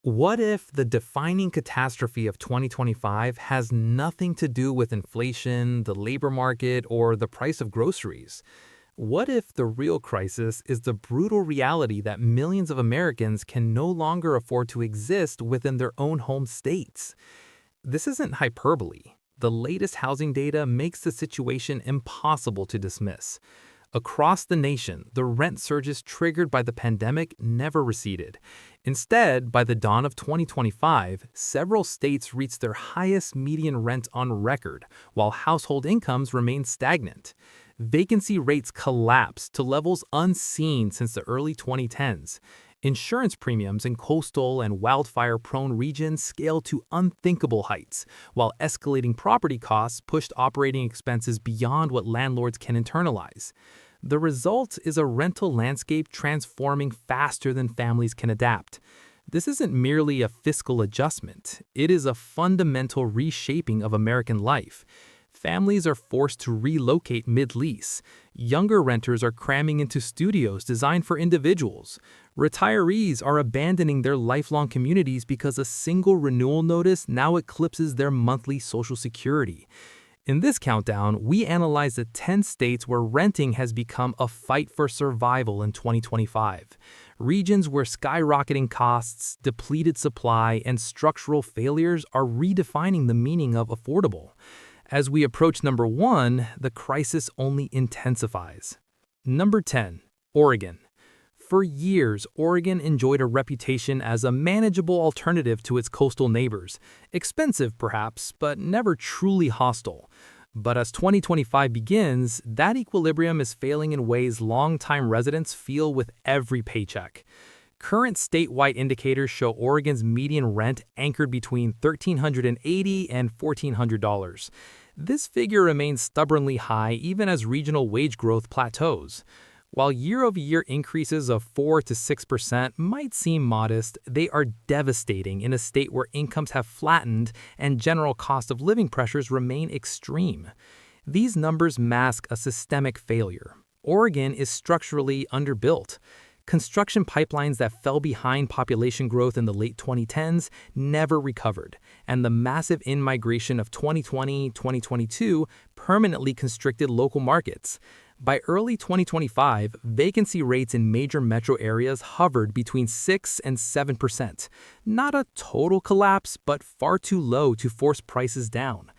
What if the defining catastrophe of 2025 has nothing to do with inflation, the labor market, or the price of groceries? What if the real crisis is the brutal reality that millions of Americans can no longer afford to exist within their own home states? This isn't hyperbole. The latest housing data makes the situation impossible to dismiss. Across the nation, the rent surges triggered by the pandemic never receded. Instead, by the dawn of 2025, several states reached their highest median rent on record, while household incomes remained stagnant. Vacancy rates collapsed to levels unseen since the early 2010s. Insurance premiums in coastal and wildfire-prone regions scaled to unthinkable heights, while escalating property costs pushed operating expenses beyond what landlords can internalize. The result is a rental landscape transforming faster than families can adapt. This isn't merely a fiscal adjustment, it is a fundamental reshaping of American life. Families are forced to relocate mid-lease. Younger renters are cramming into studios designed for individuals. Retirees are abandoning their lifelong communities because a single renewal notice now eclipses their monthly Social Security. In this countdown, we analyze the 10 states where renting has become a fight for survival in 2025. Regions where skyrocketing costs, depleted supply, and structural failures are redefining the meaning of affordable. As we approach number 1, the crisis only intensifies. Number 10, Oregon. For years, Oregon enjoyed a reputation as a manageable alternative to its coastal neighbors. Expensive, perhaps, but never truly hostile. But as 2025 begins, that equilibrium is failing in ways longtime residents feel with every paycheck. Current statewide indicators show Oregon's median rent anchored between $1,380 and $1,400. This figure remains stubbornly high even as regional wage growth plateaus. While year-over-year increases of 4 to 6% might seem modest, they are devastating in a state where incomes have flattened and general cost of living pressures remain extreme. These numbers mask a systemic failure. Oregon is structurally underbuilt. Construction pipelines that fell behind population growth in the late 2010s never recovered, and the massive in-migration of 2020-2022 permanently constricted local markets. By early 2025, vacancy rates in major metro areas hovered between 6 and 7%. Not a total collapse, but far too low to force prices down.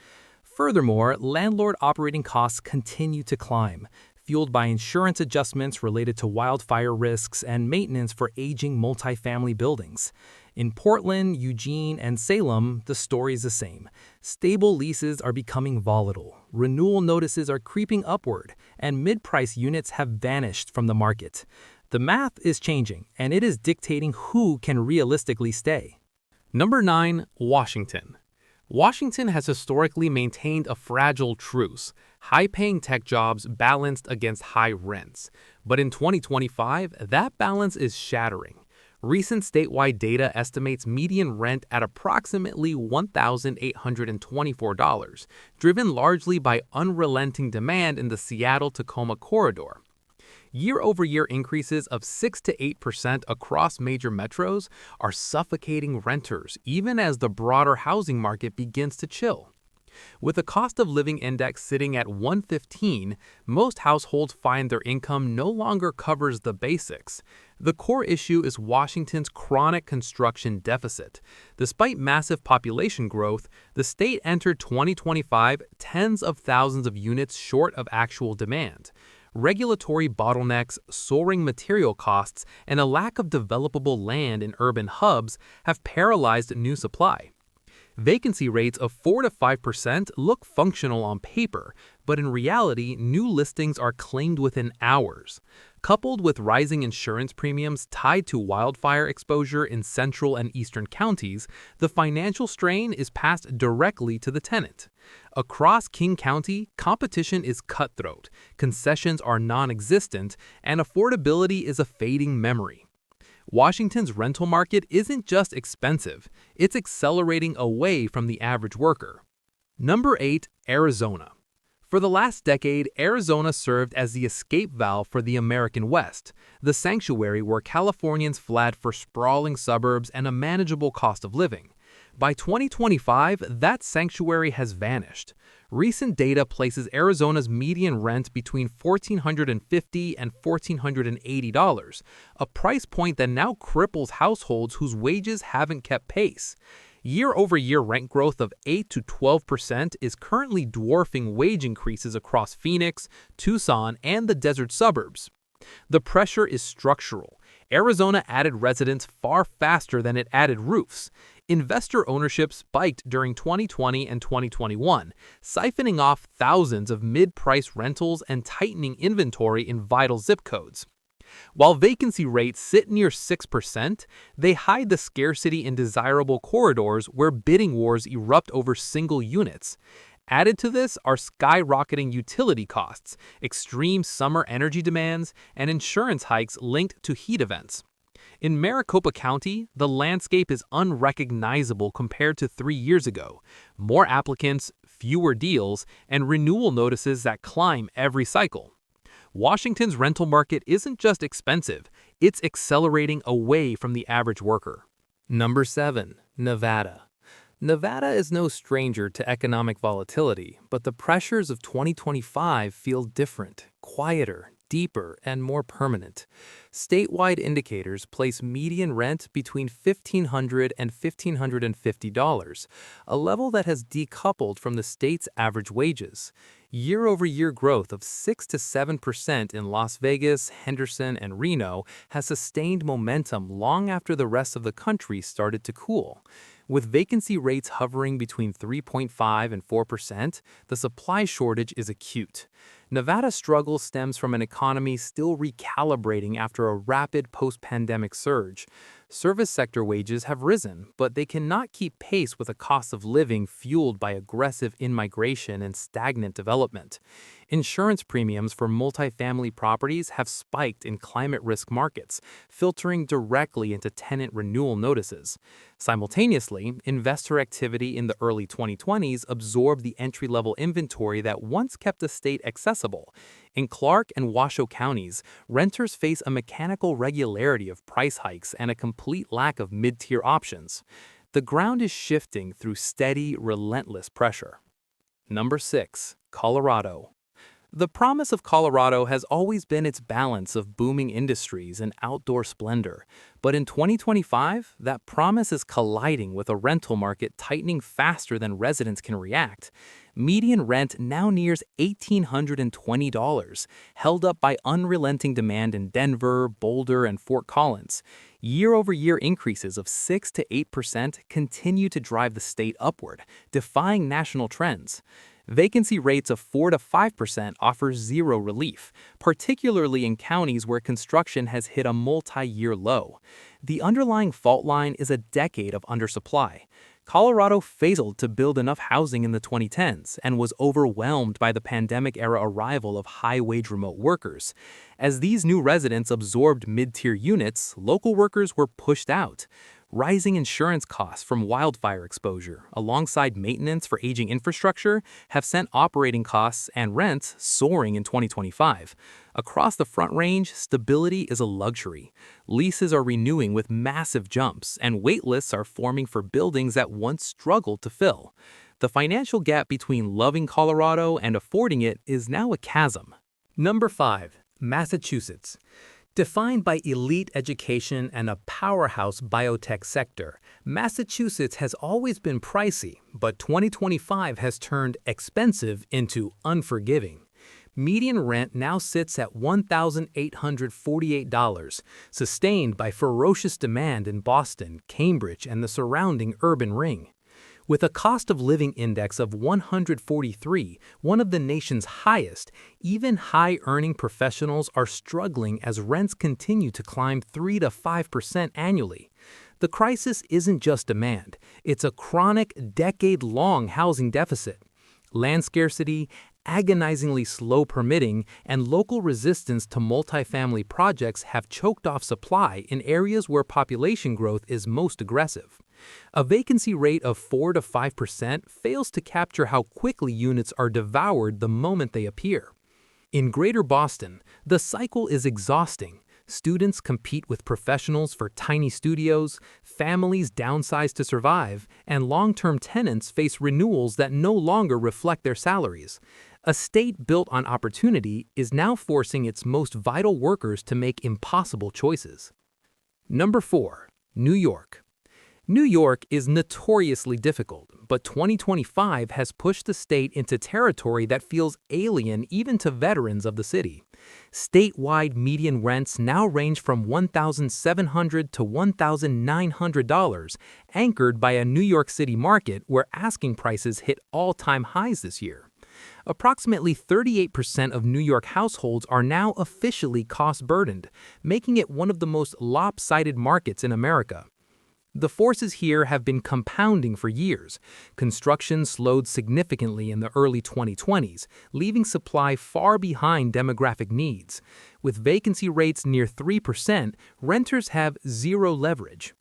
Furthermore, landlord operating costs continue to climb, fueled by insurance adjustments related to wildfire risks and maintenance for aging multifamily buildings. In Portland, Eugene, and Salem, the story is the same. Stable leases are becoming volatile, renewal notices are creeping upward, and mid-price units have vanished from the market. The math is changing, and it is dictating who can realistically stay. Number 9, Washington. Washington has historically maintained a fragile truce, high-paying tech jobs balanced against high rents. But in 2025, that balance is shattering. Recent statewide data estimates median rent at approximately $1,824, driven largely by unrelenting demand in the Seattle-Tacoma corridor. Year-over-year increases of 6 to 8% across major metros are suffocating renters, even as the broader housing market begins to chill. With a cost of living index sitting at 115, most households find their income no longer covers the basics. The core issue is Washington's chronic construction deficit. Despite massive population growth, the state entered 2025 tens of thousands of units short of actual demand. Regulatory bottlenecks, soaring material costs, and a lack of developable land in urban hubs have paralyzed new supply. Vacancy rates of 4 to 5% look functional on paper, but in reality, new listings are claimed within hours. Coupled with rising insurance premiums tied to wildfire exposure in central and eastern counties, the financial strain is passed directly to the tenant. Across King County, competition is cutthroat, concessions are non-existent, and affordability is a fading memory. Washington's rental market isn't just expensive, it's accelerating away from the average worker. Number 8, Arizona. For the last decade, Arizona served as the escape valve for the American West, the sanctuary where Californians fled for sprawling suburbs and a manageable cost of living. By 2025, that sanctuary has vanished. Recent data places Arizona's median rent between $1,450 and $1,480, a price point that now cripples households whose wages haven't kept pace. Year-over-year rent growth of 8 to 12% is currently dwarfing wage increases across Phoenix, Tucson, and the desert suburbs. The pressure is structural. Arizona added residents far faster than it added roofs. Investor ownership spiked during 2020 and 2021, siphoning off thousands of mid-price rentals and tightening inventory in vital zip codes. While vacancy rates sit near 6%, they hide the scarcity in desirable corridors where bidding wars erupt over single units. Added to this are skyrocketing utility costs, extreme summer energy demands, and insurance hikes linked to heat events. In Maricopa County, the landscape is unrecognizable compared to 3 years ago. More applicants, fewer deals, and renewal notices that climb every cycle. Washington's rental market isn't just expensive, it's accelerating away from the average worker. Number 7. Nevada. Nevada is no stranger to economic volatility, but the pressures of 2025 feel different, quieter, deeper, and more permanent. Statewide indicators place median rent between $1,500 and $1,550, a level that has decoupled from the state's average wages. Year-over-year growth of 6 to 7% in Las Vegas, Henderson, and Reno has sustained momentum long after the rest of the country started to cool. With vacancy rates hovering between 3.5 and 4%, the supply shortage is acute. Nevada's struggle stems from an economy still recalibrating after a rapid post-pandemic surge. Service sector wages have risen, but they cannot keep pace with a cost of living fueled by aggressive in-migration and stagnant development. Insurance premiums for multifamily properties have spiked in climate risk markets, filtering directly into tenant renewal notices. Simultaneously, investor activity in the early 2020s absorbed the entry-level inventory that once kept the state accessible. In Clark and Washoe counties, renters face a mechanical regularity of price hikes and a complete lack of mid-tier options. The ground is shifting through steady, relentless pressure. Number 6. Colorado. The promise of Colorado has always been its balance of booming industries and outdoor splendor. But in 2025, that promise is colliding with a rental market tightening faster than residents can react. Median rent now nears $1,820, held up by unrelenting demand in Denver, Boulder, and Fort Collins. Year-over-year increases of 6 to 8% continue to drive the state upward, defying national trends. Vacancy rates of 4 to 5% offer zero relief, particularly in counties where construction has hit a multi-year low. The underlying fault line is a decade of undersupply. Colorado failed to build enough housing in the 2010s and was overwhelmed by the pandemic-era arrival of high-wage remote workers. As these new residents absorbed mid-tier units, local workers were pushed out. Rising insurance costs from wildfire exposure, alongside maintenance for aging infrastructure, have sent operating costs and rents soaring in 2025. Across the Front Range, stability is a luxury. Leases are renewing with massive jumps, and wait lists are forming for buildings that once struggled to fill. The financial gap between loving Colorado and affording it is now a chasm. Number 5. Massachusetts. Defined by elite education and a powerhouse biotech sector, Massachusetts has always been pricey, but 2025 has turned expensive into unforgiving. Median rent now sits at $1,848, sustained by ferocious demand in Boston, Cambridge, and the surrounding urban ring. With a cost of living index of 143, one of the nation's highest, even high-earning professionals are struggling as rents continue to climb 3 to 5% annually. The crisis isn't just demand, it's a chronic, decade-long housing deficit. Land scarcity, agonizingly slow permitting, and local resistance to multifamily projects have choked off supply in areas where population growth is most aggressive. A vacancy rate of 4 to 5% fails to capture how quickly units are devoured the moment they appear. In Greater Boston, the cycle is exhausting. Students compete with professionals for tiny studios, families downsize to survive, and long-term tenants face renewals that no longer reflect their salaries. A state built on opportunity is now forcing its most vital workers to make impossible choices. Number 4. New York. New York is notoriously difficult, but 2025 has pushed the state into territory that feels alien even to veterans of the city. Statewide median rents now range from $1,700 to $1,900, anchored by a New York City market where asking prices hit all-time highs this year. Approximately 38% of New York households are now officially cost-burdened, making it one of the most lopsided markets in America. The forces here have been compounding for years. Construction slowed significantly in the early 2020s, leaving supply far behind demographic needs. With vacancy rates near 3%, renters have zero leverage.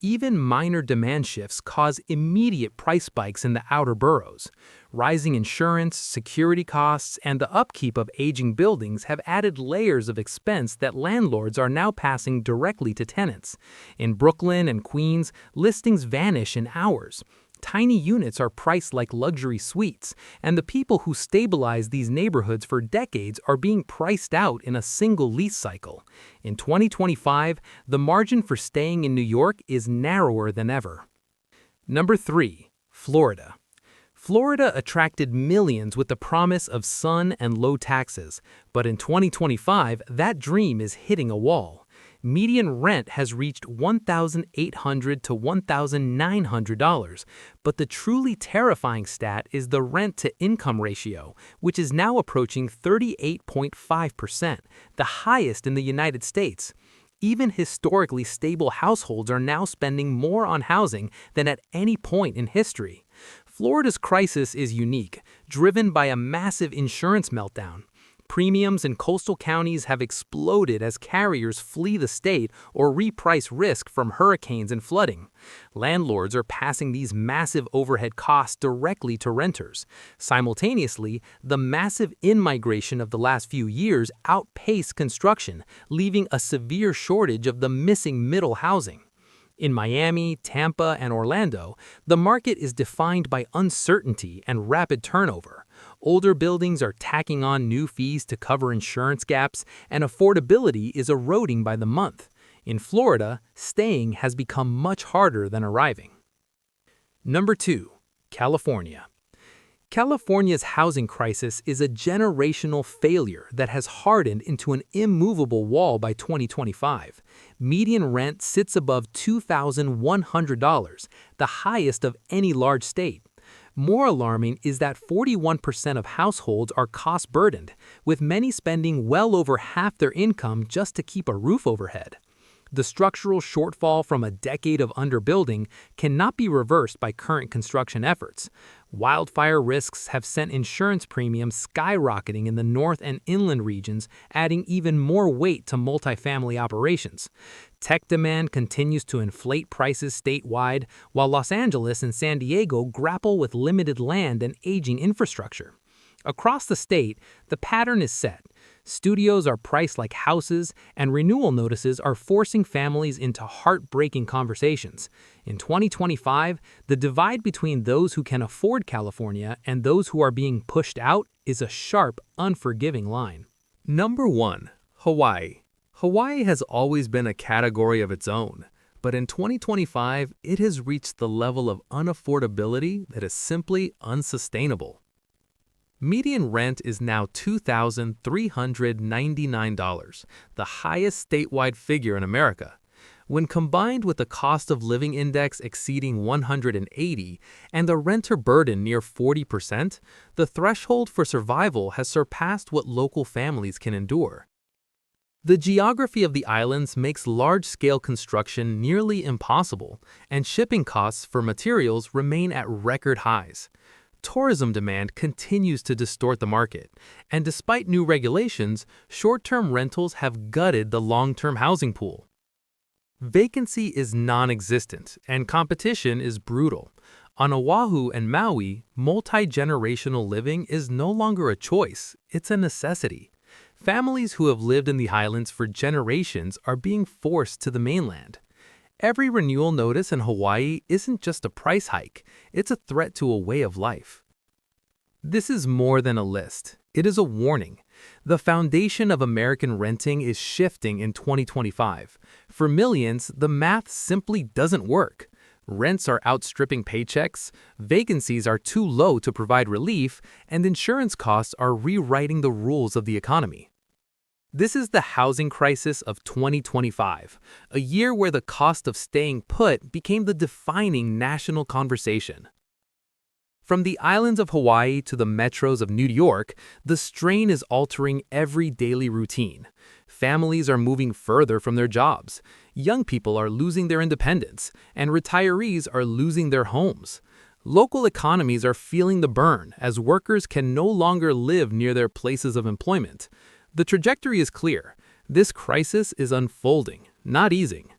Even minor demand shifts cause immediate price spikes in the outer boroughs. Rising insurance, security costs, and the upkeep of aging buildings have added layers of expense that landlords are now passing directly to tenants. In Brooklyn and Queens, listings vanish in hours. Tiny units are priced like luxury suites, and the people who stabilize these neighborhoods for decades are being priced out in a single lease cycle. In 2025, the margin for staying in New York is narrower than ever. Number 3. Florida. Florida attracted millions with the promise of sun and low taxes, but in 2025, that dream is hitting a wall. Median rent has reached $1,800 to $1,900, but the truly terrifying stat is the rent-to-income ratio, which is now approaching 38.5%, the highest in the United States. Even historically stable households are now spending more on housing than at any point in history. Florida's crisis is unique, driven by a massive insurance meltdown. Premiums in coastal counties have exploded as carriers flee the state or reprice risk from hurricanes and flooding. Landlords are passing these massive overhead costs directly to renters. Simultaneously, the massive in-migration of the last few years outpaced construction, leaving a severe shortage of the missing middle housing. In Miami, Tampa, and Orlando, the market is defined by uncertainty and rapid turnover. Older buildings are tacking on new fees to cover insurance gaps, and affordability is eroding by the month. In Florida, staying has become much harder than arriving. Number 2. California. California's housing crisis is a generational failure that has hardened into an immovable wall by 2025. Median rent sits above $2,100, the highest of any large state. More alarming is that 41% of households are cost-burdened, with many spending well over half their income just to keep a roof overhead. The structural shortfall from a decade of underbuilding cannot be reversed by current construction efforts. Wildfire risks have sent insurance premiums skyrocketing in the north and inland regions, adding even more weight to multifamily operations. Tech demand continues to inflate prices statewide, while Los Angeles and San Diego grapple with limited land and aging infrastructure. Across the state, the pattern is set. Studios are priced like houses, and renewal notices are forcing families into heartbreaking conversations. In 2025, the divide between those who can afford California and those who are being pushed out is a sharp, unforgiving line. Number 1. Hawaii. Hawaii has always been a category of its own, but in 2025, it has reached the level of unaffordability that is simply unsustainable. Median rent is now $2,399, the highest statewide figure in America. When combined with the cost of living index exceeding 180 and the renter burden near 40%, the threshold for survival has surpassed what local families can endure. The geography of the islands makes large-scale construction nearly impossible, and shipping costs for materials remain at record highs. Tourism demand continues to distort the market, and despite new regulations, short-term rentals have gutted the long-term housing pool. Vacancy is non-existent, and competition is brutal. On Oahu and Maui, multi-generational living is no longer a choice, it's a necessity. Families who have lived in the highlands for generations are being forced to the mainland. Every renewal notice in Hawaii isn't just a price hike, it's a threat to a way of life. This is more than a list. It is a warning. The foundation of American renting is shifting in 2025. For millions, the math simply doesn't work. Rents are outstripping paychecks, vacancies are too low to provide relief, and insurance costs are rewriting the rules of the economy. This is the housing crisis of 2025, a year where the cost of staying put became the defining national conversation. From the islands of Hawaii to the metros of New York, the strain is altering every daily routine. Families are moving further from their jobs, young people are losing their independence, and retirees are losing their homes. Local economies are feeling the burn as workers can no longer live near their places of employment. The trajectory is clear. This crisis is unfolding, not easing.